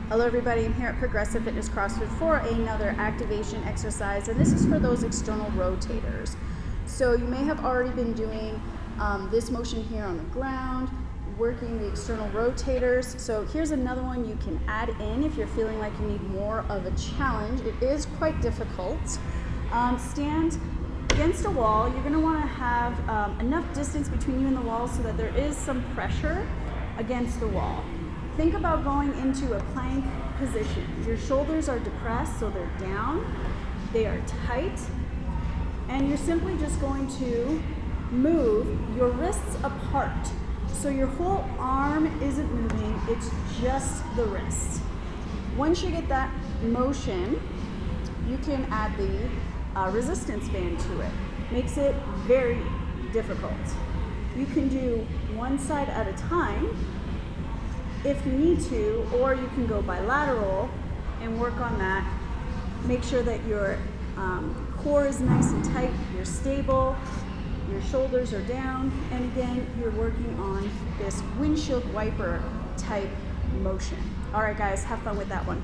Hello everybody, I'm here at Progressive Fitness CrossFit for another activation exercise, and this is for those external rotators. So you may have already been doing this motion here on the ground, working the external rotators. So here's another one you can add in if you're feeling like you need more of a challenge. It is quite difficult. Stand against a wall. You're going to want to have enough distance between you and the wall so that there is some pressure against the wall. Think about going into a plank position. Your shoulders are depressed, so they're down. They are tight. And you're simply just going to move your wrists apart. So your whole arm isn't moving, it's just the wrist. Once you get that motion, you can add the resistance band to it. Makes it very difficult. You can do one side at a time if you need to, or you can go bilateral and work on that. Make sure that your core is nice and tight, you're stable, your shoulders are down, and again, you're working on this windshield wiper type motion. All right, guys, have fun with that one.